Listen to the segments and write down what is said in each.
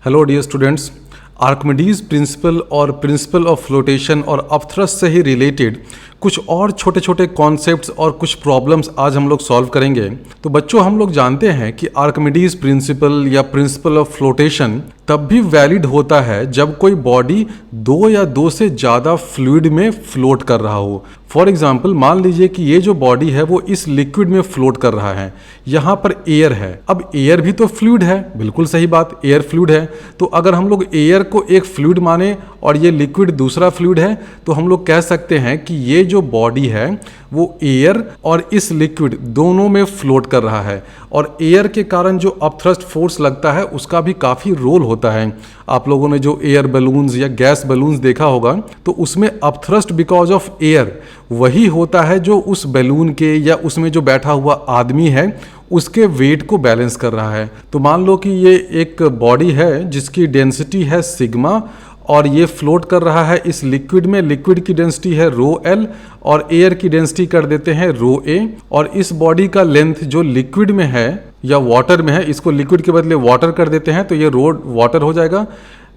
Hello dear students, Archimedes principle और principle of flotation और upthrust से ही रिलेटेड कुछ और छोटे छोटे कॉन्सेप्ट्स और कुछ प्रॉब्लम्स आज हम लोग सॉल्व करेंगे। तो बच्चों, हम लोग जानते हैं कि आर्किमिडीज प्रिंसिपल या प्रिंसिपल ऑफ फ्लोटेशन तब भी वैलिड होता है जब कोई बॉडी दो या दो से ज़्यादा फ्लूइड में फ्लोट कर रहा हो। फॉर एग्जाम्पल, मान लीजिए कि ये जो बॉडी है वो इस लिक्विड में फ्लोट कर रहा है, यहाँ पर एयर है। अब एयर भी तो फ्लूइड है, बिल्कुल सही बात, एयर फ्लूइड है। तो अगर हम लोग एयर को एक फ्लूइड माने और ये लिक्विड दूसरा फ्लूइड है, तो हम लोग कह सकते हैं कि ये जो बॉडी है वो एयर और इस लिक्विड दोनों में फ्लोट कर रहा है। और एयर के कारण जो अपथ्रस्ट फोर्स लगता है उसका भी काफ़ी रोल होता है। आप लोगों ने जो एयर बलून्स या गैस बलून्स देखा होगा तो उसमें अपथ्रस्ट बिकॉज ऑफ एयर वही होता है जो उस बैलून के या उसमें जो बैठा हुआ आदमी है उसके वेट को बैलेंस कर रहा है। तो मान लो कि ये एक बॉडी है जिसकी डेंसिटी है सिग्मा और ये फ्लोट कर रहा है इस लिक्विड में। लिक्विड की डेंसिटी है रो एल और एयर की डेंसिटी कर देते हैं रो ए। और इस बॉडी का लेंथ जो लिक्विड में है या वाटर में है, इसको लिक्विड के बदले वाटर कर देते हैं तो ये रो वाटर हो जाएगा।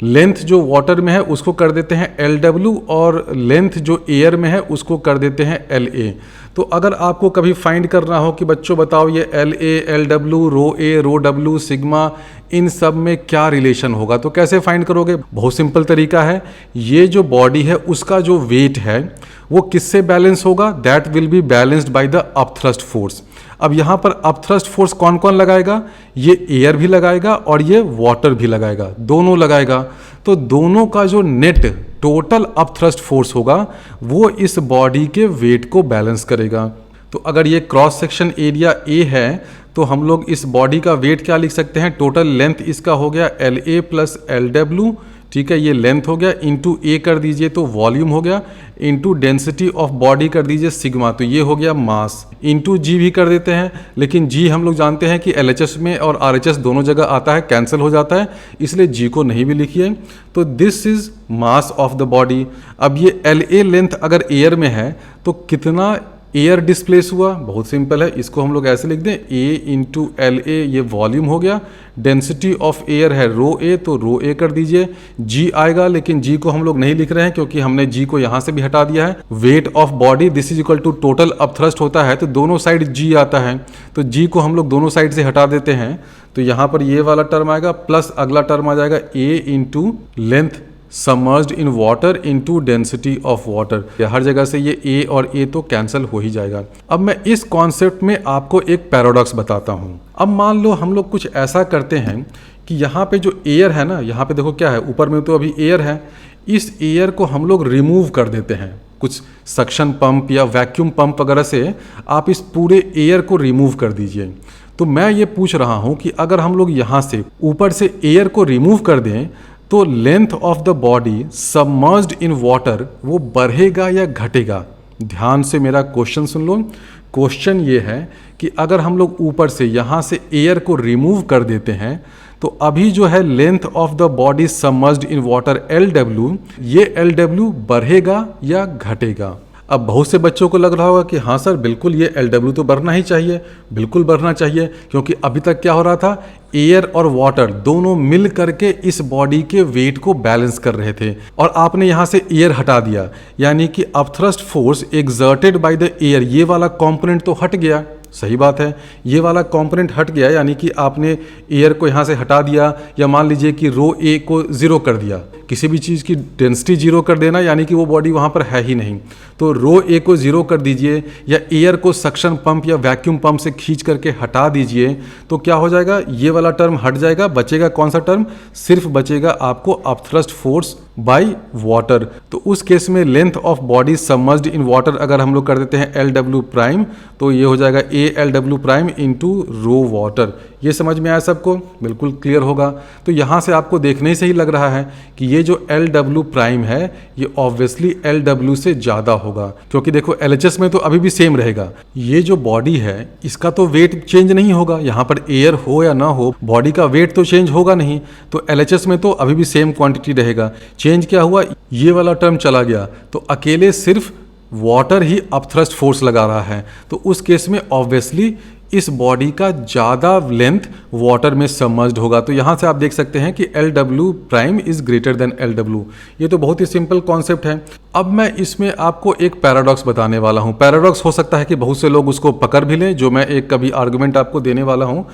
लेंथ जो वाटर में है उसको कर देते हैं एल डब्ल्यू और लेंथ जो एयर में है उसको कर देते हैं एल ए। तो अगर आपको कभी फाइंड करना हो कि बच्चों बताओ ये L A, L W, rho A, rho W, sigma, इन सब में क्या रिलेशन होगा, तो कैसे फाइंड करोगे? बहुत सिंपल तरीका है। ये जो बॉडी है उसका जो वेट है वो किससे बैलेंस होगा? That will be balanced by the upthrust force. अब यहाँ पर अपथ्रस्ट फोर्स कौन कौन लगाएगा? ये एयर भी लगाएगा और ये वाटर भी लगाएगा, दोनों लगाएगा। तो दोनों का जो नेट टोटल अपथ्रस्ट फोर्स होगा वो इस बॉडी के वेट को बैलेंस करेगा। तो अगर ये क्रॉस सेक्शन एरिया ए है तो हम लोग इस बॉडी का वेट क्या लिख सकते हैं? टोटल लेंथ इसका हो गया L A plus L W, ठीक है, ये लेंथ हो गया, इंटू ए कर दीजिए तो वॉल्यूम हो गया, इंटू डेंसिटी ऑफ बॉडी कर दीजिए सिग्मा, तो ये हो गया मास, इंटू जी भी कर देते हैं। लेकिन जी हम लोग जानते हैं कि एलएचएस में और आरएचएस दोनों जगह आता है, कैंसिल हो जाता है, इसलिए जी को नहीं भी लिखिए। तो this is mass of the body. अब ये एल ए लेंथ अगर एयर में है तो कितना एयर डिस्प्लेस हुआ? बहुत सिंपल है, इसको हम लोग ऐसे लिख दें, ए इंटू एल ए, ये वॉल्यूम हो गया। डेंसिटी ऑफ एयर है रो ए, तो रो ए कर दीजिए। जी आएगा, लेकिन जी को हम लोग नहीं लिख रहे हैं क्योंकि हमने जी को यहाँ से भी हटा दिया है। Weight of body this is equal to total upthrust होता है तो दोनों साइड जी आता है, तो जी को हम लोग दोनों साइड से हटा देते हैं। तो यहाँ पर ये वाला टर्म आएगा प्लस अगला टर्म आ जाएगा A into length submerged in water into density of water. हर जगह से ये ए और ए तो कैंसिल हो ही जाएगा। अब मैं इस कॉन्सेप्ट में आपको एक पैराडॉक्स बताता हूँ। अब मान लो हम लोग कुछ ऐसा करते हैं कि यहाँ पे जो एयर है ना, यहाँ पे देखो क्या है, ऊपर में तो अभी एयर है, इस एयर को हम लोग रिमूव कर देते हैं। कुछ सक्शन पंप या वैक्यूम पंप वगैरह से आप इस पूरे एयर को रिमूव कर दीजिए। तो मैं ये पूछ रहा हूँ कि अगर हम लोग यहाँ से ऊपर से एयर को रिमूव कर दें तो length of the body submerged in water वो बढ़ेगा या घटेगा? ध्यान से मेरा क्वेश्चन सुन लो। क्वेश्चन ये है कि अगर हम लोग ऊपर से यहाँ से एयर को रिमूव कर देते हैं तो अभी जो है length of the body submerged in water L W, ये एल डब्ल्यू बढ़ेगा या घटेगा? अब बहुत से बच्चों को लग रहा होगा कि हाँ सर बिल्कुल ये एल डब्ल्यू तो बढ़ना ही चाहिए, बिल्कुल बढ़ना चाहिए, क्योंकि अभी तक क्या हो रहा था, एयर और वाटर दोनों मिल करके इस बॉडी के वेट को बैलेंस कर रहे थे और आपने यहाँ से एयर हटा दिया, यानी कि upthrust force exerted by the air, ये वाला कंपोनेंट तो हट गया। सही बात है, ये वाला कंपोनेंट हट गया, यानी कि आपने एयर को यहाँ से हटा दिया, या मान लीजिए कि रो ए को ज़ीरो कर दिया। किसी भी चीज़ की डेंसिटी जीरो कर देना यानी कि वो बॉडी वहाँ पर है ही नहीं, तो रो ए को ज़ीरो कर दीजिए या एयर को सक्शन पंप या वैक्यूम पंप से खींच करके हटा दीजिए। तो क्या हो जाएगा, ये वाला टर्म हट जाएगा, बचेगा कौन सा टर्म? सिर्फ बचेगा आपको अपथ्रस्ट फोर्स बाय वाटर। तो उस केस में length of body submerged in water अगर हम लोग कर देते हैं एल डब्ल्यू प्राइम, तो ये हो जाएगा ए L W prime into rho water. ये समझ में आया सबको? बिल्कुल क्लियर होगा। तो यहाँ से आपको देखने से ही लग रहा है कि ये जो एल डब्ल्यू प्राइम है ये ऑब्वियसली एल डब्ल्यू से ज़्यादा होगा, क्योंकि देखो एलएचएस में तो अभी भी सेम रहेगा। ये जो बॉडी है इसका तो वेट चेंज नहीं होगा, यहाँ पर एयर हो या ना हो बॉडी का वेट तो चेंज होगा नहीं, तो एलएचएस में तो अभी भी सेम क्वांटिटी रहेगा। चेंज क्या हुआ, ये वाला टर्म चला गया, तो अकेले सिर्फ वाटर ही अपथ्रस्ट फोर्स लगा रहा है। तो उस केस में ऑब्वियसली इस बॉडी का ज़्यादा लेंथ वाटर में सबमर्ज्ड होगा। तो यहाँ से आप देख सकते हैं कि L W prime is greater than L W. ये तो बहुत ही सिंपल कॉन्सेप्ट है। अब मैं इसमें आपको एक पैराडॉक्स बताने वाला हूँ। पैराडॉक्स हो सकता है कि बहुत से लोग उसको पकड़ भी लें, जो मैं एक कभी आर्गुमेंट आपको देने वाला हूँ।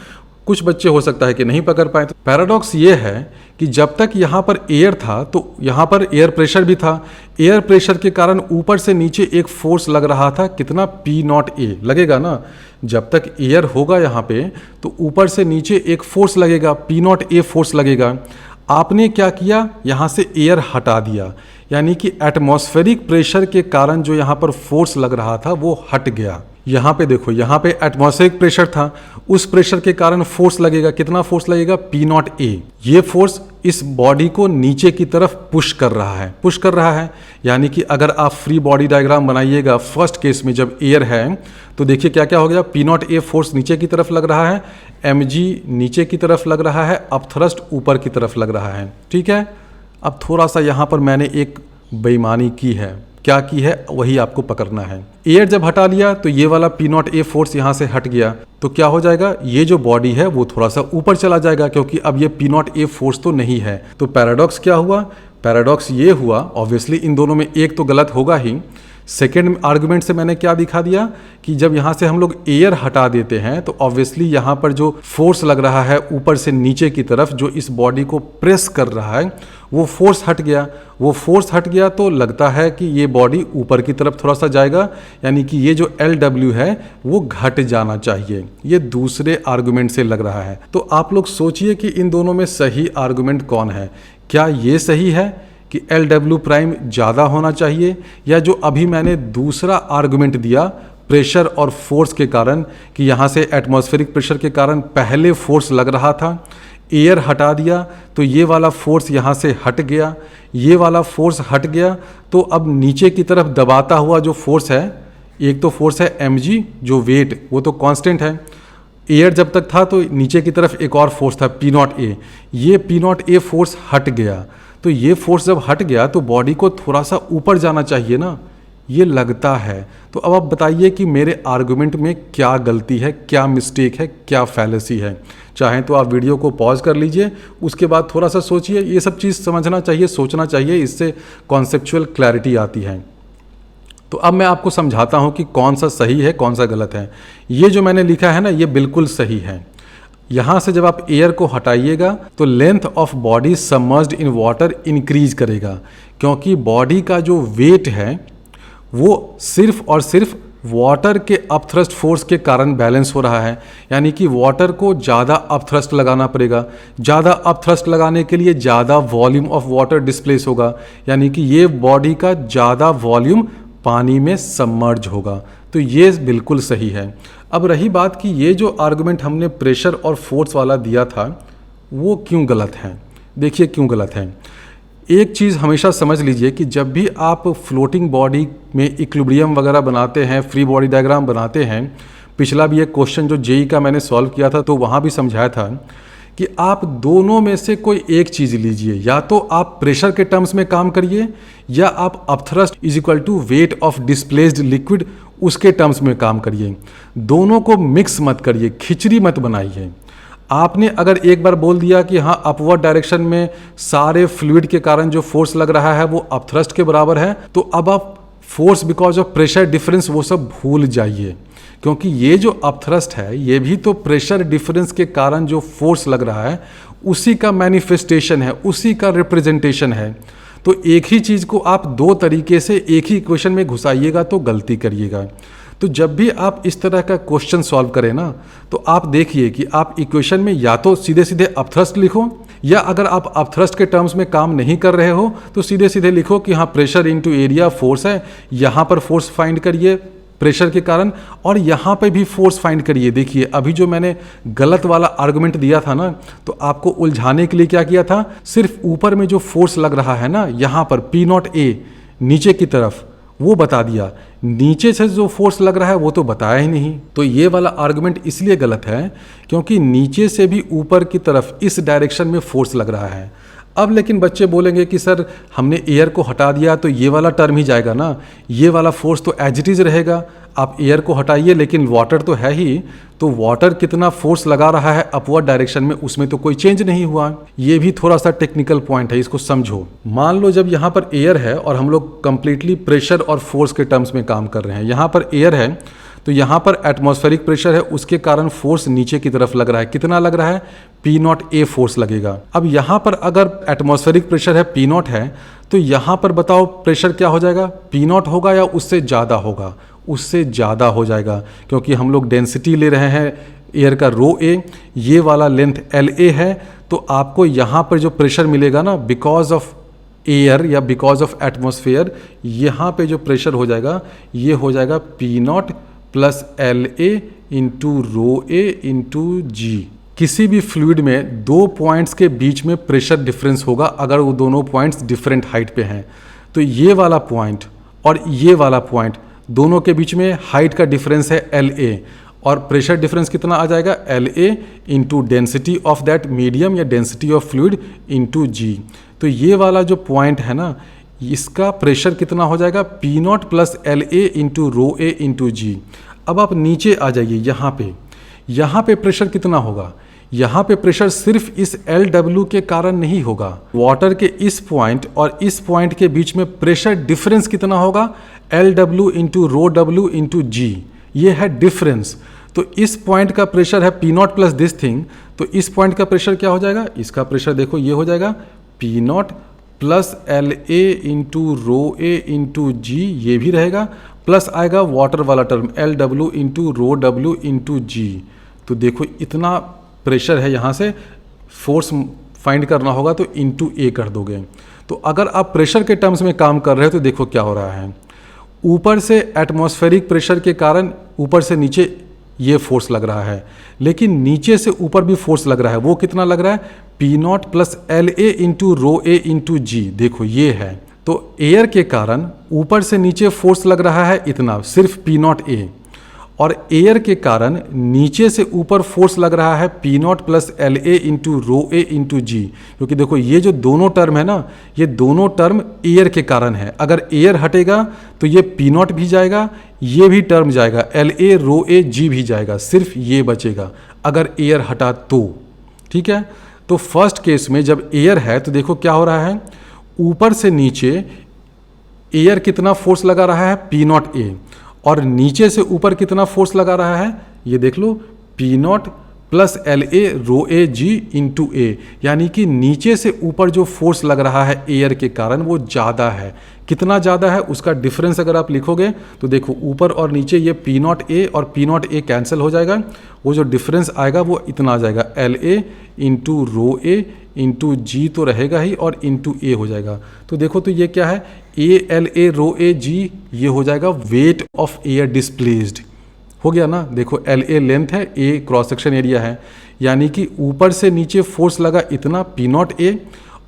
कुछ बच्चे हो सकता है कि नहीं पकड़ पाए। तो पैराडॉक्स ये है कि जब तक यहाँ पर एयर था तो यहाँ पर एयर प्रेशर भी था। एयर प्रेशर के कारण ऊपर से नीचे एक फोर्स लग रहा था, कितना P0A लगेगा ना। जब तक एयर होगा यहाँ पे तो ऊपर से नीचे एक फोर्स लगेगा, P0A फोर्स लगेगा। आपने क्या किया, यहाँ से एयर हटा दिया, यानी कि एटमॉस्फेरिक प्रेशर के कारण जो यहाँ पर फोर्स लग रहा था वो हट गया। यहाँ पे देखो, यहाँ पे एटमॉस्फेरिक प्रेशर था, उस प्रेशर के कारण फोर्स लगेगा, कितना फोर्स लगेगा, P0A। ये फोर्स इस बॉडी को नीचे की तरफ पुश कर रहा है। यानी कि अगर आप फ्री बॉडी डायग्राम बनाइएगा फर्स्ट केस में जब एयर है तो देखिए क्या क्या हो गया। P0A फोर्स नीचे की तरफ लग रहा है, mg नीचे की तरफ लग रहा है, अपथ्रस्ट ऊपर की तरफ लग रहा है। ठीक है। अब थोड़ा सा यहाँ पर मैंने एक बेईमानी की है। क्या की है वही आपको पकड़ना है। एयर जब हटा लिया तो ये वाला P0A फोर्स यहाँ से हट गया, तो क्या हो जाएगा, ये जो बॉडी है वो थोड़ा सा ऊपर चला जाएगा, क्योंकि अब ये P0A फोर्स तो नहीं है। तो पैराडॉक्स क्या हुआ, पैराडॉक्स ये हुआ, ऑब्वियसली इन दोनों में एक तो गलत होगा ही। सेकेंड आर्गुमेंट से मैंने क्या दिखा दिया कि जब यहाँ से हम लोग एयर हटा देते हैं तो ऑब्वियसली यहाँ पर जो फोर्स लग रहा है ऊपर से नीचे की तरफ, जो इस बॉडी को प्रेस कर रहा है, वो फोर्स हट गया। वो फोर्स हट गया तो लगता है कि ये बॉडी ऊपर की तरफ थोड़ा सा जाएगा, यानी कि ये जो LW है वो घट जाना चाहिए। ये दूसरे आर्गुमेंट से लग रहा है। तो आप लोग सोचिए कि इन दोनों में सही आर्गुमेंट कौन है। क्या ये सही है कि LW प्राइम ज़्यादा होना चाहिए, या जो अभी मैंने दूसरा आर्गुमेंट दिया प्रेशर और फोर्स के कारण, कि यहाँ से एटमॉस्फेरिक प्रेशर के कारण पहले फोर्स लग रहा था, एयर हटा दिया तो ये वाला फोर्स यहाँ से हट गया, ये वाला फोर्स हट गया, तो अब नीचे की तरफ दबाता हुआ जो फोर्स है, एक तो फोर्स है mg जो वेट, वो तो कांस्टेंट है। एयर जब तक था तो नीचे की तरफ एक और फोर्स था P0A, ये P0A फोर्स हट गया। तो ये फोर्स जब हट गया तो बॉडी को थोड़ा सा ऊपर जाना चाहिए ना, ये लगता है। तो अब आप बताइए कि मेरे आर्गुमेंट में क्या गलती है, क्या मिस्टेक है, क्या फैलेसी है। चाहें तो आप वीडियो को पॉज कर लीजिए, उसके बाद थोड़ा सा सोचिए। ये सब चीज़ समझना चाहिए, सोचना चाहिए, इससे कॉन्सेप्चुअल क्लैरिटी आती है। तो अब मैं आपको समझाता हूँ कि कौन सा सही है कौन सा गलत है। ये जो मैंने लिखा है ना, ये बिल्कुल सही है। यहाँ से जब आप एयर को हटाइएगा तो length of body submerged in water increase करेगा, क्योंकि बॉडी का जो वेट है वो सिर्फ और सिर्फ वाटर के अपथ्रस्ट फोर्स के कारण बैलेंस हो रहा है। यानी कि वाटर को ज़्यादा अपथ्रस्ट लगाना पड़ेगा, ज़्यादा अपथ्रस्ट लगाने के लिए ज़्यादा वॉल्यूम ऑफ वाटर डिस्प्लेस होगा, यानी कि ये बॉडी का ज़्यादा वॉल्यूम पानी में सबमर्ज होगा। तो ये बिल्कुल सही है। अब रही बात कि ये जो आर्गुमेंट हमने प्रेशर और फोर्स वाला दिया था वो क्यों गलत है। देखिए क्यों गलत है। एक चीज़ हमेशा समझ लीजिए कि जब भी आप फ्लोटिंग बॉडी में इक्विलिब्रियम वगैरह बनाते हैं, फ्री बॉडी डायग्राम बनाते हैं, पिछला भी एक क्वेश्चन जो जेई का मैंने सॉल्व किया था तो वहाँ भी समझाया था कि आप दोनों में से कोई एक चीज़ लीजिए, या तो आप प्रेशर के टर्म्स में काम करिए या आप upthrust is equal to weight of displaced liquid उसके टर्म्स में काम करिए। दोनों को मिक्स मत करिए, खिचड़ी मत बनाइए। आपने अगर एक बार बोल दिया कि हाँ अपवर्ड डायरेक्शन में सारे फ्लूइड के कारण जो फोर्स लग रहा है वो अपथ्रस्ट के बराबर है, तो अब आप force because of pressure difference वो सब भूल जाइए, क्योंकि ये जो अपथ्रस्ट है ये भी तो प्रेशर डिफरेंस के कारण जो फोर्स लग रहा है उसी का मैनिफेस्टेशन है, उसी का रिप्रेजेंटेशन है। तो एक ही चीज़ को आप दो तरीके से एक ही इक्वेशन में घुसाइएगा तो गलती करिएगा। तो जब भी आप इस तरह का क्वेश्चन सॉल्व करें ना, तो आप देखिए कि आप इक्वेशन में या तो सीधे सीधे अपथ्रस्ट लिखो, या अगर आप अपथ्रस्ट के टर्म्स में काम नहीं कर रहे हो तो सीधे सीधे लिखो कि हाँ प्रेशर इनटू एरिया फोर्स है, यहाँ पर फोर्स फाइंड करिए प्रेशर के कारण, और यहाँ पे भी फोर्स फाइंड करिए। देखिए अभी जो मैंने गलत वाला आर्गुमेंट दिया था ना, तो आपको उलझाने के लिए क्या किया था, सिर्फ ऊपर में जो फोर्स लग रहा है ना यहाँ पर P0A नीचे की तरफ वो बता दिया, नीचे से जो फोर्स लग रहा है वो तो बताया ही नहीं। तो ये वाला आर्गुमेंट इसलिए गलत है क्योंकि नीचे से भी ऊपर की तरफ इस डायरेक्शन में फोर्स लग रहा है। अब लेकिन बच्चे बोलेंगे कि सर हमने एयर को हटा दिया तो ये वाला टर्म ही जाएगा ना, ये वाला फोर्स तो एज इट इज़ रहेगा। आप एयर को हटाइए लेकिन वाटर तो है ही, तो वाटर कितना फोर्स लगा रहा है अपवर्ड डायरेक्शन में, उसमें तो कोई चेंज नहीं हुआ। ये भी थोड़ा सा टेक्निकल पॉइंट है, इसको समझो। मान लो जब यहाँ पर एयर है और हम लोग कंप्लीटली प्रेशर और फोर्स के टर्म्स में काम कर रहे हैं, यहाँ पर एयर है तो यहाँ पर एटमॉस्फेरिक प्रेशर है, उसके कारण फोर्स नीचे की तरफ लग रहा है। कितना लग रहा है? P0A फोर्स लगेगा। अब यहाँ पर अगर एटमॉस्फेरिक प्रेशर है P0 है तो यहाँ पर बताओ प्रेशर क्या हो जाएगा? P0 होगा या उससे ज़्यादा होगा? उससे ज़्यादा हो जाएगा, क्योंकि हम लोग डेंसिटी ले रहे हैं एयर का ρA, ये वाला लेंथ LA है। तो आपको यहाँ पर जो प्रेशर मिलेगा ना बिकॉज ऑफ एयर या बिकॉज ऑफ एटमॉस्फेयर, यहाँ पे जो प्रेशर हो जाएगा ये हो जाएगा P0 plus LA into ρA into G। किसी भी फ्लूइड में दो पॉइंट्स के बीच में प्रेशर डिफरेंस होगा अगर वो दोनों पॉइंट्स डिफरेंट हाइट पे हैं। तो ये वाला पॉइंट और ये वाला पॉइंट दोनों के बीच में हाइट का डिफरेंस है LA, और प्रेशर डिफरेंस कितना आ जाएगा? LA into density of that medium या density of fluid into G। तो ये वाला जो पॉइंट है ना, इसका प्रेशर कितना हो जाएगा? P0 plus LA into ρA into G। अब आप नीचे आ जाइए, यहाँ पे प्रेशर कितना होगा? यहाँ पे प्रेशर सिर्फ इस LW के कारण नहीं होगा, वाटर के इस पॉइंट और इस पॉइंट के बीच में प्रेशर डिफरेंस कितना होगा? LW into ρW into G। ये है डिफरेंस। तो इस पॉइंट का प्रेशर है P0 प्लस दिस थिंग, तो इस पॉइंट का प्रेशर क्या हो जाएगा? इसका प्रेशर देखो ये हो जाएगा P0 plus LA into ρA into G, ये भी रहेगा, प्लस आएगा वाटर वाला term LW into ρW into G। तो देखो इतना प्रेशर है, यहाँ से फोर्स फाइंड करना होगा तो इंटू A कर दोगे। तो अगर आप प्रेशर के टर्म्स में काम कर रहे हो तो देखो क्या हो रहा है, ऊपर से एटमॉस्फेरिक प्रेशर के कारण ऊपर से नीचे ये फोर्स लग रहा है, लेकिन नीचे से ऊपर भी फोर्स लग रहा है। वो कितना लग रहा है? P0 plus LA into ρA into G। देखो ये है, तो एयर के कारण ऊपर से नीचे फोर्स लग रहा है इतना, सिर्फ P0A, और एयर के कारण नीचे से ऊपर फोर्स लग रहा है P0 plus LA into ρA into G। क्योंकि देखो ये जो दोनों टर्म है ना, ये दोनों टर्म एयर के कारण है। अगर एयर हटेगा तो ये P0 भी जाएगा, ये भी टर्म जाएगा, LA ρA G भी जाएगा, सिर्फ ये बचेगा अगर एयर हटा तो। ठीक है, तो फर्स्ट केस में जब एयर है तो देखो क्या हो रहा है, ऊपर से नीचे एयर कितना फोर्स लगा रहा है? P0A, और नीचे से ऊपर कितना फोर्स लगा रहा है? ये देख लो P0 plus LA ρA G into A, यानी कि नीचे से ऊपर जो फोर्स लग रहा है एयर के कारण वो ज़्यादा है। कितना ज़्यादा है उसका डिफरेंस अगर आप लिखोगे तो देखो ऊपर और नीचे ये P0A और P0A कैंसिल हो जाएगा, वो जो डिफरेंस आएगा वो इतना आ जाएगा LA into ρA into G तो रहेगा ही, और इंटू A हो जाएगा। तो देखो तो ये क्या है? LA ρA G, ये हो जाएगा वेट ऑफ एयर डिस्प्लेस्ड। हो गया ना? देखो LA लेंथ है, A क्रॉस सेक्शन एरिया है, यानी कि ऊपर से नीचे फोर्स लगा इतना P0A,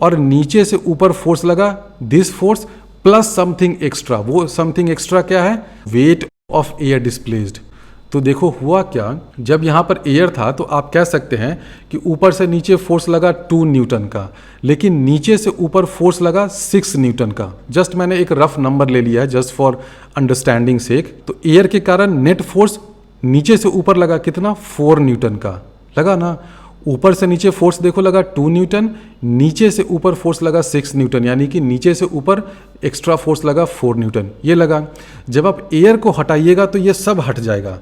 और नीचे से ऊपर फोर्स लगा this force plus something extra. वो समथिंग एक्स्ट्रा क्या है? Weight of air displaced. तो देखो हुआ क्या, जब यहाँ पर एयर था तो आप कह सकते हैं कि ऊपर से नीचे फोर्स लगा 2 न्यूटन का, लेकिन नीचे से ऊपर फोर्स लगा 6 न्यूटन का। जस्ट मैंने एक रफ नंबर ले लिया है जस्ट फॉर अंडरस्टैंडिंग सेक। तो एयर के कारण नेट फोर्स नीचे से ऊपर लगा कितना? 4 न्यूटन का लगा ना। ऊपर से नीचे फोर्स देखो लगा 2 न्यूटन, नीचे से ऊपर फोर्स लगा 6 न्यूटन, यानी कि नीचे से ऊपर एक्स्ट्रा फोर्स लगा 4 न्यूटन, ये लगा। जब आप एयर को हटाइएगा तो ये सब हट जाएगा,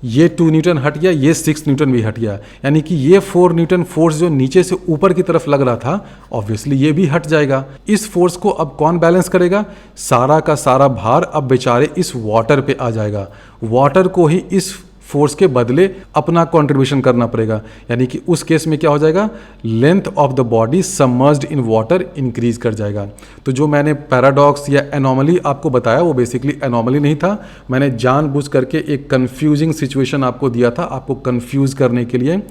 ये 2 न्यूटन हट गया, ये 6 न्यूटन भी हट गया, यानी कि ये 4 न्यूटन फोर्स जो नीचे से ऊपर की तरफ लग रहा था ऑब्वियसली ये भी हट जाएगा। इस फोर्स को अब कौन बैलेंस करेगा? सारा का सारा भार अब बेचारे इस वाटर पे आ जाएगा। वाटर को ही इस फोर्स के बदले अपना कंट्रीब्यूशन करना पड़ेगा, यानी कि उस केस में क्या हो जाएगा? Length of the body submerged in water increase कर जाएगा। तो जो मैंने पैराडॉक्स या एनोमली आपको बताया वो बेसिकली एनोमली नहीं था, मैंने जानबूझ करके एक कंफ्यूजिंग सिचुएशन आपको दिया था, आपको कंफ्यूज करने के लिए।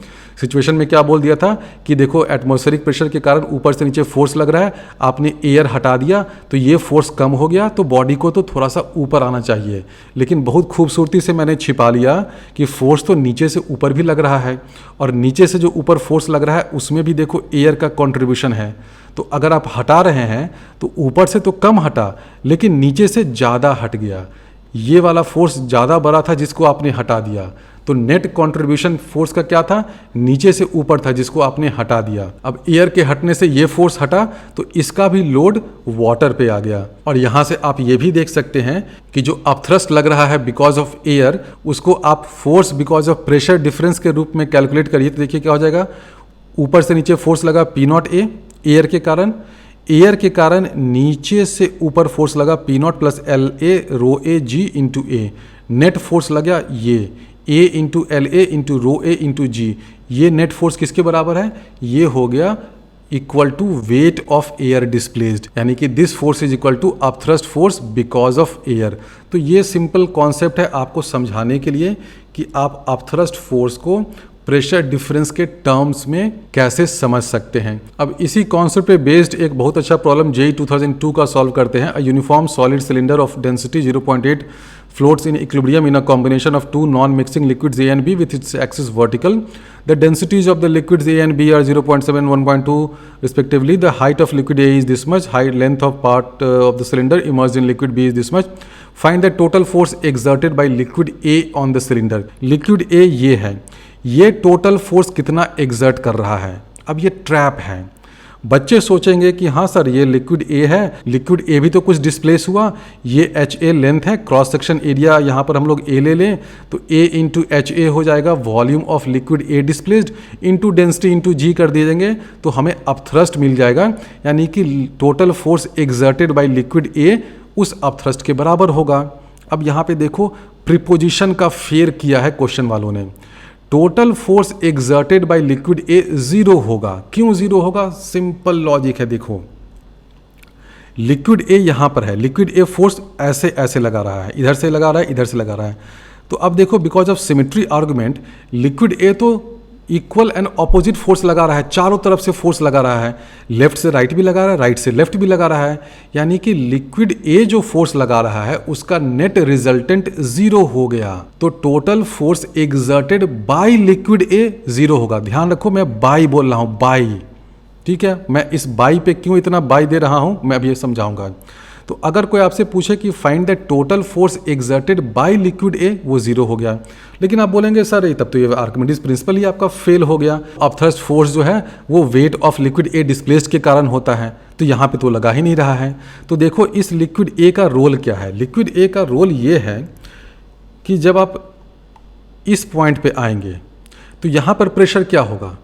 सिचुएशन में क्या बोल दिया था कि देखो एटमॉस्फेरिक प्रेशर के कारण ऊपर से नीचे फोर्स लग रहा है, आपने एयर हटा दिया तो ये फोर्स कम हो गया, तो बॉडी को तो थोड़ा सा ऊपर आना चाहिए, लेकिन बहुत खूबसूरती से मैंने छिपा लिया कि फोर्स तो नीचे से ऊपर भी लग रहा है, और नीचे से जो ऊपर फोर्स लग रहा है उसमें भी देखो एयर का कंट्रीब्यूशन है। तो अगर आप हटा रहे हैं तो ऊपर से तो कम हटा लेकिन नीचे से ज़्यादा हट गया, ये वाला फोर्स ज़्यादा बड़ा था जिसको आपने हटा दिया। तो नेट कंट्रीब्यूशन फोर्स का क्या था, नीचे से ऊपर था जिसको आपने हटा दिया। अब एयर के हटने से ये फोर्स हटा तो इसका भी लोड वाटर पे आ गया। और यहाँ से आप ये भी देख सकते हैं कि जो अपथ्रस्ट लग रहा है बिकॉज ऑफ एयर, उसको आप force because of pressure difference के रूप में कैलकुलेट करिए तो देखिए क्या हो जाएगा। ऊपर से नीचे फोर्स लगा पी नॉट ए एयर के कारण नीचे से ऊपर फोर्स लगा P not plus L A rho A g into A. Net force लगा ये A into L A into rho A into g. ये नेट फोर्स किसके बराबर है, ये हो गया equal to weight of air displaced, यानी कि this force is equal to upthrust force because of air. तो ये सिंपल कॉन्सेप्ट है आपको समझाने के लिए कि आप अपथ्रस्ट फोर्स को प्रेशर डिफरेंस के टर्म्स में कैसे समझ सकते हैं। अब इसी कॉन्सेप्ट पे बेस्ड एक बहुत अच्छा प्रॉब्लम जेई 2002 का सॉल्व करते हैं। A uniform solid cylinder of density 0.8 floats in equilibrium in a combination of two non-mixing liquids A and B with its axis vertical. The densities of the liquids A and B are 0.7 and 1.2 respectively. The height of liquid A is this much. Height length of part of the cylinder immersed in liquid B is this much. Find the total force exerted by liquid A on the cylinder. Liquid A ये है, ये total force कितना exert कर रहा है। अब ये trap है। बच्चे सोचेंगे कि हाँ सर ये लिक्विड ए है, लिक्विड ए भी तो कुछ डिस्प्लेस हुआ, ये एच ए लेंथ है, क्रॉस सेक्शन एरिया यहाँ पर हम लोग ए ले लें तो ए इंटू एच ए हो जाएगा volume of liquid A displaced into density into g कर दिए जाएंगे तो हमें अपथ्रस्ट मिल जाएगा, यानी कि total force exerted by liquid ए उस अपथ्रस्ट के बराबर होगा। अब यहाँ पे देखो प्रीपोजिशन का फेयर किया है क्वेश्चन वालों ने। Total force exerted by liquid A zero होगा। क्यों जीरो होगा, सिंपल लॉजिक है। देखो लिक्विड ए यहां पर है, लिक्विड ए फोर्स ऐसे ऐसे लगा रहा है, इधर से लगा रहा है, इधर से लगा रहा है। तो अब देखो because of symmetry argument liquid A तो इक्वल एंड ऑपोजिट फोर्स लगा रहा है, चारों तरफ से फोर्स लगा रहा है, लेफ्ट से राइट भी लगा रहा है, राइट से लेफ्ट भी लगा रहा है, यानी कि लिक्विड ए जो फोर्स लगा रहा है उसका नेट रिजल्टेंट जीरो हो गया। तो total force exerted by liquid A zero होगा। ध्यान रखो मैं बाय बोल रहा हूं, बाय, ठीक है। मैं इस बाय पे क्यों इतना बाय दे रहा हूं मैं अभी ये समझाऊंगा। तो अगर कोई आपसे पूछे कि find the total force exerted by liquid ए, वो जीरो हो गया। लेकिन आप बोलेंगे सर तब तो ये आर्किमिडीज प्रिंसिपल ही आपका फेल हो गया। अपथ्रस्ट फोर्स जो है वो weight of liquid A displaced के कारण होता है, तो यहाँ पे तो लगा ही नहीं रहा है। तो देखो इस लिक्विड ए का रोल क्या है। लिक्विड ए का रोल ये है कि जब आप इस पॉइंट पे आएंगे तो यहाँ पर प्रेशर क्या होगा,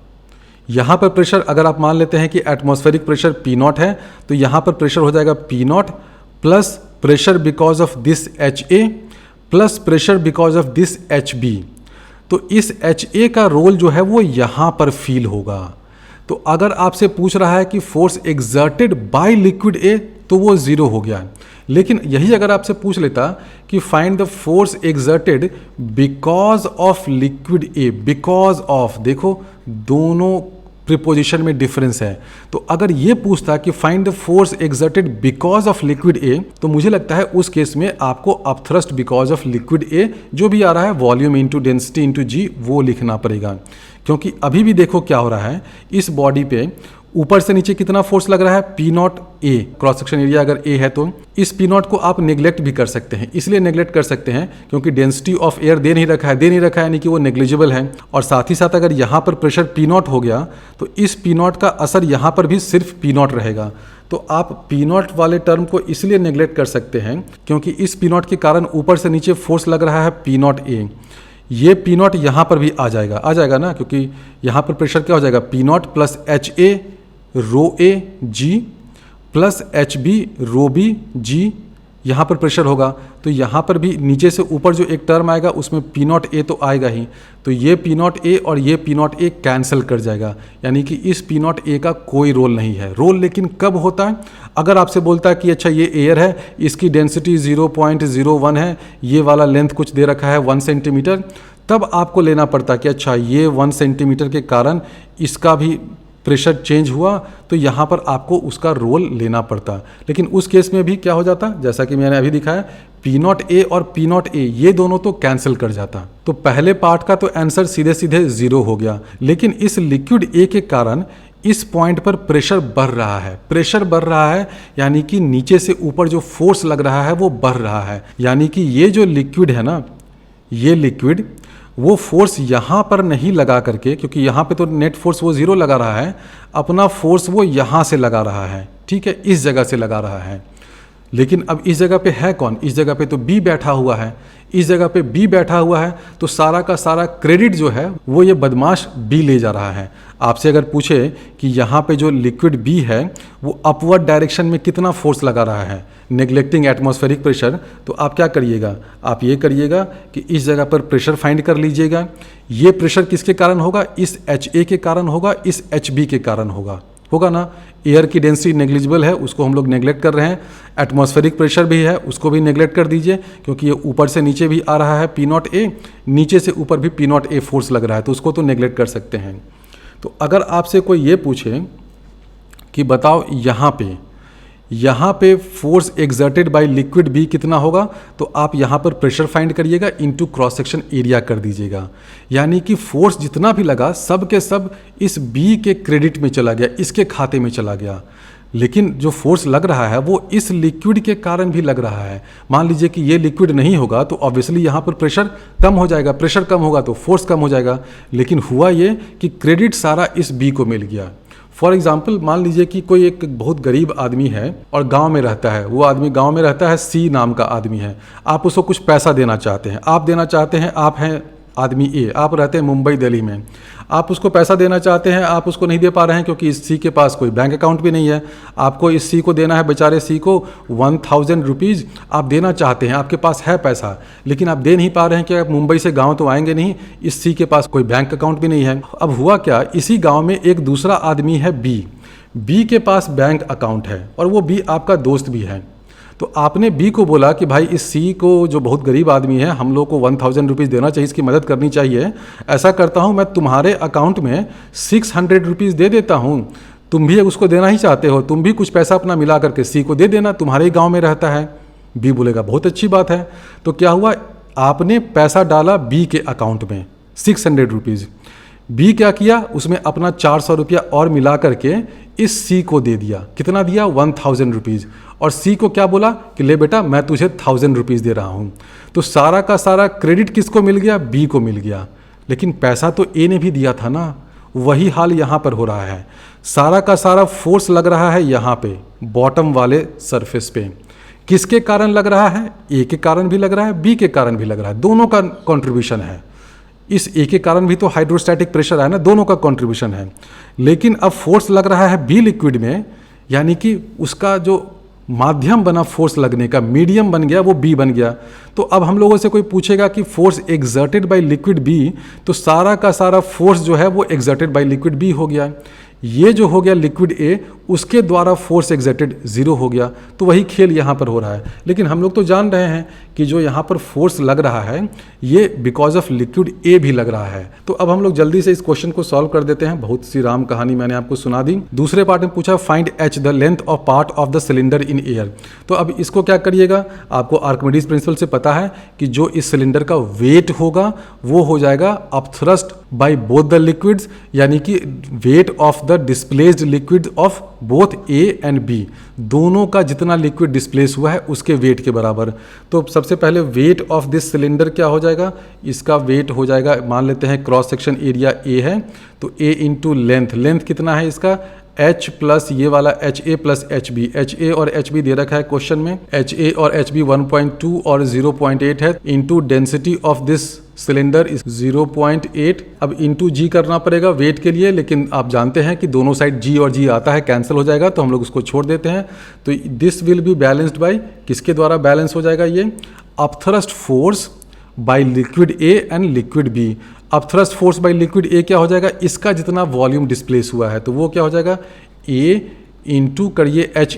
यहाँ पर प्रेशर अगर आप मान लेते हैं कि एटमॉस्फेरिक प्रेशर पी नॉट है तो यहाँ पर प्रेशर हो जाएगा P not plus pressure because of this H A plus pressure because of this H B. तो इस एच ए का रोल जो है वो यहाँ पर फील होगा। तो अगर आपसे पूछ रहा है कि फोर्स एग्जर्टेड बाय लिक्विड ए तो वो जीरो हो गया। लेकिन यही अगर आपसे पूछ लेता कि find the force exerted because of liquid A, because of, देखो दोनों प्रीपोजिशन में डिफरेंस है। तो अगर ये पूछता कि find the force exerted because of liquid ए, तो मुझे लगता है उस केस में आपको अपथ्रस्ट बिकॉज ऑफ लिक्विड ए जो भी आ रहा है वॉल्यूम इंटू डेंसिटी इंटू जी वो लिखना पड़ेगा। क्योंकि अभी भी देखो क्या हो रहा है, इस बॉडी पे ऊपर से नीचे कितना फोर्स लग रहा है, P not a, cross section area अगर ए है तो इस पी नॉट को आप नेग्लेक्ट भी कर सकते हैं। इसलिए नेग्लेक्ट कर सकते हैं क्योंकि डेंसिटी ऑफ एयर दे नहीं रखा है, यानी कि वो नेग्लिजिबल है। और साथ ही साथ अगर यहाँ पर प्रेशर पी नॉट हो गया तो इस पी नॉट का असर यहाँ पर भी सिर्फ पी नॉट रहेगा। तो आप पी नॉट वाले टर्म को इसलिए नेग्लेक्ट कर सकते हैं क्योंकि इस पी नॉट के कारण ऊपर से नीचे फोर्स लग रहा है पी नॉट ए, ये पी नॉट यहाँ पर भी आ जाएगा ना, क्योंकि यहाँ पर प्रेशर क्या हो जाएगा, P not plus H A rho A g plus H B rho B g, यहाँ पर प्रेशर होगा। तो यहाँ पर भी नीचे से ऊपर जो एक टर्म आएगा उसमें पी नॉट ए तो आएगा ही, तो ये पी नॉट ए और ये पी नॉट ए कैंसिल कर जाएगा, यानी कि इस पी नॉट ए का कोई रोल नहीं है। रोल लेकिन कब होता है, अगर आपसे बोलता है कि अच्छा ये एयर है, इसकी डेंसिटी 0.01 है, ये वाला लेंथ कुछ दे रखा है 1 सेंटीमीटर, तब आपको लेना पड़ता कि अच्छा ये 1 सेंटीमीटर के कारण इसका भी प्रेशर चेंज हुआ, तो यहाँ पर आपको उसका रोल लेना पड़ता। लेकिन उस केस में भी क्या हो जाता, जैसा कि मैंने अभी दिखाया, पी नॉट ए और पी नॉट ए ये दोनों तो कैंसिल कर जाता। तो पहले पार्ट का तो आंसर सीधे सीधे जीरो हो गया। लेकिन इस लिक्विड ए के कारण इस पॉइंट पर प्रेशर बढ़ रहा है। प्रेशर बढ़ रहा है यानी कि नीचे से ऊपर जो फोर्स लग रहा है वो बढ़ रहा है, यानी कि ये जो लिक्विड है ना, ये लिक्विड वो फोर्स यहाँ पर नहीं लगा करके, क्योंकि यहाँ पे तो नेट फोर्स वो 0 लगा रहा है, अपना फोर्स वो यहाँ से लगा रहा है, ठीक है, इस जगह से लगा रहा है। लेकिन अब इस जगह पे है कौन? इस जगह पे तो बी बैठा हुआ है। इस जगह पे बी बैठा हुआ है तो सारा का सारा क्रेडिट जो है वो ये बदमाश बी ले जा रहा है। आपसे अगर पूछे कि यहाँ पे जो लिक्विड बी है वो अपवर्ड डायरेक्शन में कितना फोर्स लगा रहा है नेग्लेक्टिंग एटमॉस्फेरिक प्रेशर, तो आप क्या करिएगा? आप ये करिएगा कि इस जगह पर प्रेशर फाइंड कर लीजिएगा। ये प्रेशर किसके कारण होगा? इस HA के कारण होगा, इस HB के कारण होगा ना। एयर की डेंसिटी नेग्लिजिबल है, उसको हम लोग नेग्लेक्ट कर रहे हैं। एटमॉस्फेरिक प्रेशर भी है, उसको भी नेग्लेक्ट कर दीजिए, क्योंकि ये ऊपर से नीचे भी आ रहा है P0A, नीचे से ऊपर भी P0A फोर्स लग रहा है, तो उसको तो नेग्लेक्ट कर सकते हैं। तो अगर आपसे कोई ये पूछे कि बताओ यहाँ पे force exerted by liquid B कितना होगा, तो आप यहाँ पर प्रेशर फाइंड करिएगा, इनटू क्रॉस सेक्शन एरिया कर दीजिएगा। यानी कि फोर्स जितना भी लगा सब के सब इस बी के क्रेडिट में चला गया, इसके खाते में चला गया। लेकिन जो फोर्स लग रहा है वो इस लिक्विड के कारण भी लग रहा है। मान लीजिए कि ये लिक्विड नहीं होगा तो ऑब्वियसली यहाँ पर प्रेशर कम हो जाएगा, प्रेशर कम होगा तो फोर्स कम हो जाएगा। लेकिन हुआ ये कि क्रेडिट सारा इस बी को मिल गया। फॉर एग्जाम्पल मान लीजिए कि कोई एक बहुत गरीब आदमी है और गांव में रहता है, वो आदमी गांव में रहता है, सी नाम का आदमी है। आप उसको कुछ पैसा देना चाहते हैं, आप हैं आदमी ए, आप रहते हैं मुंबई दिल्ली में, आप उसको पैसा देना चाहते हैं, आप उसको नहीं दे पा रहे हैं क्योंकि इस सी के पास कोई बैंक अकाउंट भी नहीं है। आपको इस सी को देना है, बेचारे सी को 1000 रुपीज़ आप देना चाहते हैं, आपके पास है पैसा, लेकिन आप दे नहीं पा रहे हैं कि आप मुंबई से गांव तो आएंगे नहीं, इस सी के पास कोई बैंक अकाउंट भी नहीं है। अब हुआ क्या, इसी गाँव में एक दूसरा आदमी है बी के पास बैंक अकाउंट है और वो बी आपका दोस्त भी है। तो आपने बी को बोला कि भाई इस सी को, जो बहुत गरीब आदमी है, हम लोग को 1000 रुपीज़ देना चाहिए, इसकी मदद करनी चाहिए। ऐसा करता हूँ, मैं तुम्हारे अकाउंट में 600 रुपीज़ दे देता हूँ, तुम भी उसको देना ही चाहते हो, तुम भी कुछ पैसा अपना मिला करके सी को दे देना, तुम्हारे ही गाँव में रहता है। बी बोलेगा बहुत अच्छी बात है। तो क्या हुआ, आपने पैसा डाला बी के अकाउंट में 600 रुपीज़। बी क्या किया, उसमें अपना 400 रुपया और मिला करके इस सी को दे दिया। कितना दिया? 1000 रुपीज़। और सी को क्या बोला कि ले बेटा मैं तुझे 1000 रुपीज़ दे रहा हूँ। तो सारा का सारा क्रेडिट किसको मिल गया? बी को मिल गया। लेकिन पैसा तो ए ने भी दिया था ना। वही हाल यहाँ पर हो रहा है। सारा का सारा फोर्स लग रहा है यहाँ पे बॉटम वाले सरफेस पे। किसके कारण लग रहा है? ए के कारण भी लग रहा है, बी के कारण भी लग रहा है, दोनों का कंट्रीब्यूशन है। इस ए के कारण भी तो हाइड्रोस्टैटिक प्रेशर है ना, दोनों का कंट्रीब्यूशन है। लेकिन अब फोर्स लग रहा है बी लिक्विड में, यानी कि उसका जो माध्यम बना फोर्स लगने का, मीडियम बन गया, वो बी बन गया। तो अब हम लोगों से कोई पूछेगा कि force exerted by liquid B, तो सारा का सारा फोर्स जो है वो एक्सर्टेड बाय लिक्विड बी हो गया। ये जो हो गया लिक्विड ए, उसके द्वारा फोर्स एक्सर्टेड 0 हो गया। तो वही खेल यहाँ पर हो रहा है। लेकिन हम लोग तो जान रहे हैं कि जो यहाँ पर फोर्स लग रहा है ये बिकॉज ऑफ लिक्विड ए भी लग रहा है। तो अब हम लोग जल्दी से इस क्वेश्चन को सॉल्व कर देते हैं। बहुत सी राम कहानी मैंने आपको सुना दी। दूसरे पार्ट में पूछा find H the length of part of the cylinder in air. तो अब इसको क्या करिएगा, आपको आर्किमिडीज प्रिंसिपल से पता है कि जो इस सिलेंडर का वेट होगा वो हो जाएगा upthrust by both the liquids, यानी कि weight of the displaced liquid of both A and B, दोनों का जितना लिक्विड डिस्प्लेस हुआ है उसके वेट के बराबर। तो सबसे पहले वेट ऑफ दिस सिलेंडर क्या हो जाएगा, इसका वेट हो जाएगा, मान लेते हैं क्रॉस सेक्शन एरिया ए है, तो ए इंटू लेंथ, लेंथ कितना है इसका H प्लस ये वाला HA प्लस HB, HA और HB दे रखा है क्वेश्चन में, HA और HB 1.2 और 0.8 है, into density of this cylinder is 0.8। अब इंटू G करना पड़ेगा वेट के लिए, लेकिन आप जानते हैं कि दोनों साइड G और G आता है, कैंसिल हो जाएगा, तो हम लोग उसको छोड़ देते हैं। तो this will be balanced by, किसके द्वारा बैलेंस हो जाएगा ये, upthrust force by liquid A and liquid B. Upthrust force by liquid A क्या हो जाएगा, इसका जितना वॉल्यूम डिस्प्लेस हुआ है तो वो क्या हो जाएगा, ए इंटू करिए एच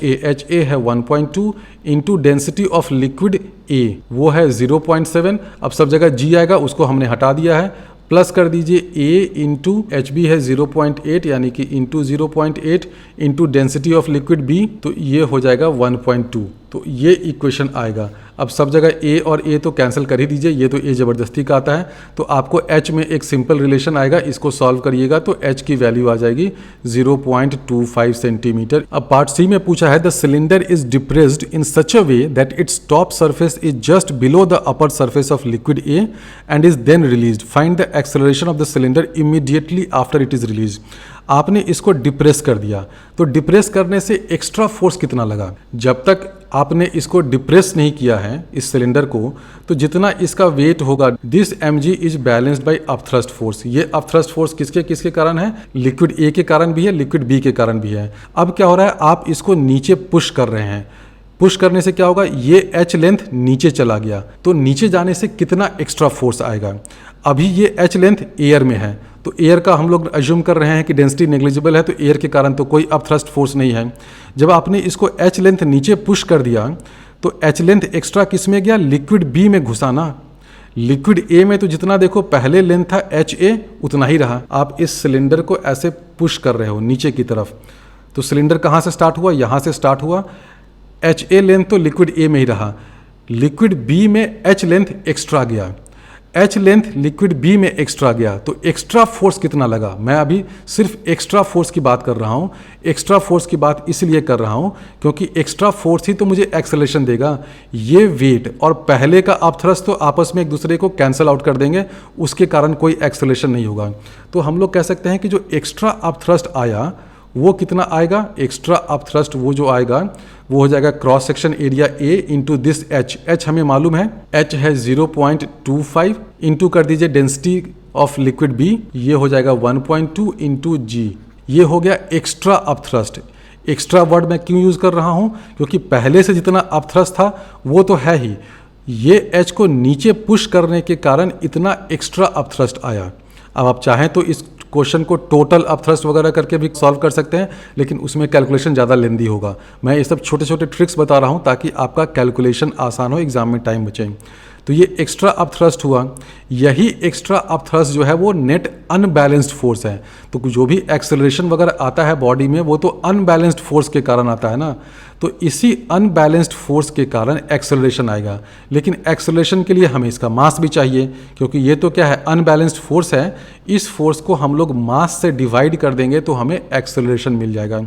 ए है 1.2 इंटू डेंसिटी ऑफ लिक्विड ए वो है 0.7। अब सब जगह जी आएगा, उसको हमने हटा दिया है, प्लस कर दीजिए ए इंटू एच बी है 0.8, यानी कि into 0.8 into density of liquid B, तो ये हो जाएगा 1.2। तो ये इक्वेशन आएगा। अब सब जगह ए और ए तो कैंसिल कर ही दीजिए, ये तो ए ज़बरदस्ती का आता है, तो आपको एच में एक सिंपल रिलेशन आएगा, इसको सॉल्व करिएगा तो एच की वैल्यू आ जाएगी 0.25 सेंटीमीटर। अब पार्ट सी में पूछा है the cylinder is depressed in such a way that it's top surface is just below the upper surface of liquid A and is then released, find the acceleration of the cylinder immediately after it is released. आपने इसको depress कर दिया, तो depress करने से extra force कितना लगा? जब तक आपने इसको डिप्रेस नहीं किया है इस सिलेंडर को, तो जितना इसका वेट होगा, this mg is balanced bye upthrust force. ये अपथ्रस्ट फोर्स किसके किसके कारण है? लिक्विड ए के कारण भी है, लिक्विड बी के कारण भी है। अब क्या हो रहा है, आप इसको नीचे पुश कर रहे हैं। पुश करने से क्या होगा, ये एच लेंथ नीचे चला गया, तो नीचे जाने से कितना एक्स्ट्रा फोर्स आएगा? अभी ये एच लेंथ एयर में है, तो एयर का हम लोग अज्यूम कर रहे हैं कि डेंसिटी नेग्लिजिबल है, तो एयर के कारण तो कोई अपथ्रस्ट फोर्स नहीं है। जब आपने इसको एच लेंथ नीचे पुश कर दिया, तो एच लेंथ एक्स्ट्रा किस में गया? लिक्विड बी में घुसा ना। लिक्विड ए में तो जितना देखो पहले लेंथ था एच ए, उतना ही रहा। आप इस सिलेंडर को ऐसे पुश कर रहे हो नीचे की तरफ, तो सिलेंडर कहाँ से स्टार्ट हुआ? यहाँ से स्टार्ट हुआ। एच ए लेंथ तो लिक्विड ए में ही रहा, लिक्विड बी में एच लेंथ एक्स्ट्रा गया, एच लेंथ लिक्विड बी में एक्स्ट्रा गया, तो एक्स्ट्रा फोर्स कितना लगा? मैं अभी सिर्फ एक्स्ट्रा फोर्स की बात कर रहा हूँ। एक्स्ट्रा फोर्स की बात इसलिए कर रहा हूँ क्योंकि एक्स्ट्रा फोर्स ही तो मुझे एक्सेलरेशन देगा। ये वेट और पहले का अपथ्रस्ट तो आपस में एक दूसरे को कैंसिल आउट कर देंगे, उसके कारण कोई एक्सेलरेशन नहीं होगा। तो हम लोग कह सकते हैं कि जो एक्स्ट्रा अपथ्रस्ट आया वो कितना आएगा? एक्स्ट्रा अपथ्रस्ट वो जो आएगा वो हो जाएगा cross section area A into this H. H हमें मालूम है, एच है 0.25 इंटू कर दीजिए डेंसिटी ऑफ लिक्विड बी, ये हो जाएगा 1.2 इंटू जी। ये हो गया एक्स्ट्रा अपथ्रस्ट। एक्स्ट्रा वर्ड मैं क्यों यूज़ कर रहा हूँ? क्योंकि पहले से जितना अपथ्रस्ट था वो तो है ही, ये एच को नीचे पुश करने के कारण इतना एक्स्ट्रा अपथ्रस्ट आया। अब आप चाहें तो इस क्वेश्चन को टोटल अपथ्रस्ट वगैरह करके भी सॉल्व कर सकते हैं, लेकिन उसमें कैलकुलेशन ज़्यादा लेंदी होगा। मैं ये सब छोटे छोटे ट्रिक्स बता रहा हूँ ताकि आपका कैलकुलेशन आसान हो, एग्जाम में टाइम बचे। तो ये एक्स्ट्रा अपथ्रस्ट हुआ, यही एक्स्ट्रा अपथ्रस्ट जो है वो नेट अनबैलेंस्ड फोर्स है। तो जो भी एक्सेलरेशन वगैरह आता है बॉडी में वो तो अनबैलेंस्ड फोर्स के कारण आता है ना, तो इसी अनबैलेंस्ड फोर्स के कारण एक्सेलरेशन आएगा। लेकिन एक्सेलरेशन के लिए हमें इसका मास भी चाहिए, क्योंकि ये तो क्या है, अनबैलेंस्ड फोर्स है। इस फोर्स को हम लोग मास से डिवाइड कर देंगे तो हमें एक्सेलरेशन मिल जाएगा।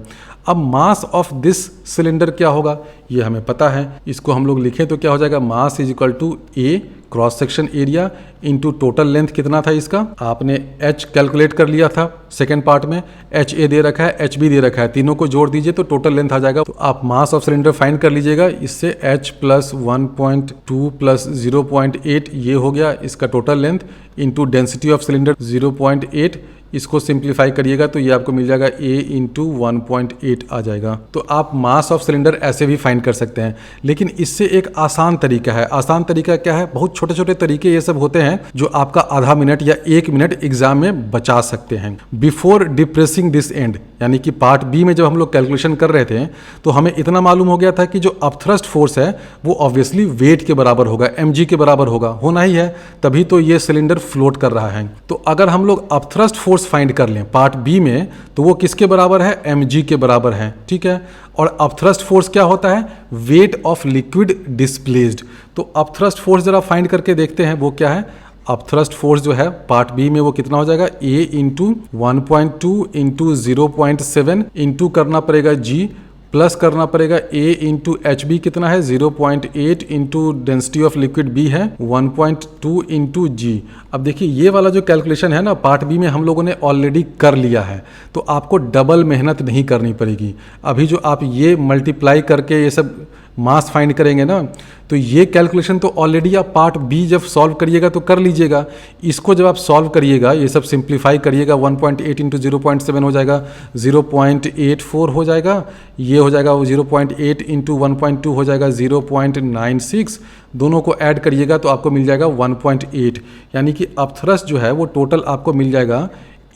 अब मास ऑफ दिस सिलेंडर क्या होगा ये हमें पता है, इसको हम लोग लिखें तो क्या हो जाएगा, mass is equal to A cross section area into total length कितना था इसका, आपने एच कैलकुलेट कर लिया था सेकेंड पार्ट में, एच ए दे रखा है, एच बी दे रखा है, तीनों को जोड़ दीजिए तो टोटल लेंथ आ जाएगा। तो आप मास ऑफ सिलेंडर फाइंड कर लीजिएगा, इससे एच प्लस 1.2 प्लस 0.8 ये हो गया इसका total length into density of cylinder 0.8, इसको सिंप्लीफाई करिएगा तो ये आपको मिल जाएगा a इंटू 1.8 आ जाएगा। तो आप मास ऑफ सिलेंडर ऐसे भी फाइंड कर सकते हैं, लेकिन इससे एक आसान तरीका है। आसान तरीका क्या है, बहुत छोटे छोटे तरीके ये सब होते हैं जो आपका आधा मिनट या 1 मिनट एग्जाम में बचा सकते हैं। बिफोर डिप्रेसिंग दिस एंड, यानी कि पार्ट बी में जब हम लोग कैलकुलेशन कर रहे थे तो हमें इतना मालूम हो गया था कि जो अपथ्रस्ट फोर्स है वो ऑब्वियसली वेट के बराबर होगा, mg के बराबर होगा, होना ही है, तभी तो ये सिलेंडर फ्लोट कर रहा है। तो अगर हम लोग अपथ्रस्ट फोर्स फाइंड कर लें पार्ट बी में तो वो किसके बराबर है, mg के बराबर है, ठीक है। और अपथ्रस्ट फोर्स क्या होता है, वेट ऑफ लिक्विड डिस्प्लेस्ड। तो अपथ्रस्ट फोर्स जरा फाइंड करके देखते हैं वो क्या है। अपथ्रस्ट फोर्स जो है पार्ट बी में वो कितना हो जाएगा, a इंटू 1.2 इंटू 0.7 इंटू करना पड़ेगा g प्लस करना पड़ेगा a इंटू एच बी कितना है 0.8 into density of liquid b है 1.2 इंटू जी। अब देखिए ये वाला जो कैलकुलेशन है ना पार्ट बी में हम लोगों ने ऑलरेडी कर लिया है, तो आपको डबल मेहनत नहीं करनी पड़ेगी। अभी जो आप ये मल्टीप्लाई करके ये सब मास फाइंड करेंगे ना, तो ये कैलकुलेशन तो ऑलरेडी आप पार्ट बी जब सॉल्व करिएगा तो कर लीजिएगा। इसको जब आप सॉल्व करिएगा, ये सब सिंप्लीफाई करिएगा, 1.8 इंटू 0.7 हो जाएगा 0.84 हो जाएगा, ये हो जाएगा 0.8 इंटू 1.2 हो जाएगा 0.96, दोनों को ऐड करिएगा तो आपको मिल जाएगा 1.8, यानी कि अपथ्रस्ट जो है वो टोटल आपको मिल जाएगा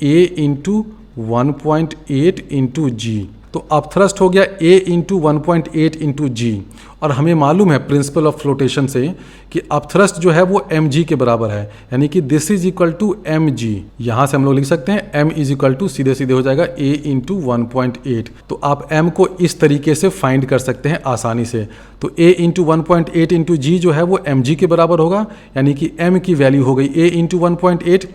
a इंटू 1.8 इंटू जी। तो अपथ्रस्ट हो गया a इंटू 1.8 इंटू जी, और हमें मालूम है प्रिंसिपल ऑफ फ्लोटेशन से कि अपथ्रस्ट जो है वो mg के बराबर है, यानी कि this is equal to mg। यहाँ से हम लोग लिख सकते हैं m इज इक्वल टू सीधे सीधे हो जाएगा a इंटू 1.8। तो आप m को इस तरीके से फाइंड कर सकते हैं आसानी से। तो a इंटू 1.8 इंटू जी जो है वो mg के बराबर होगा, यानी कि m की वैल्यू हो गई a into 1.8।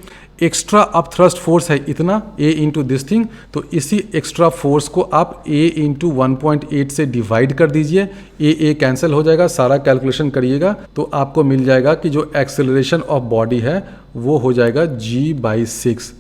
Extra upthrust force है इतना a इंटू दिस थिंग, तो इसी एक्स्ट्रा फोर्स को आप a इंटू 1.8 से डिवाइड कर दीजिए। a कैंसिल हो जाएगा, सारा कैलकुलेशन करिएगा तो आपको मिल जाएगा कि जो एक्सेलरेशन ऑफ बॉडी है वो हो जाएगा g/6।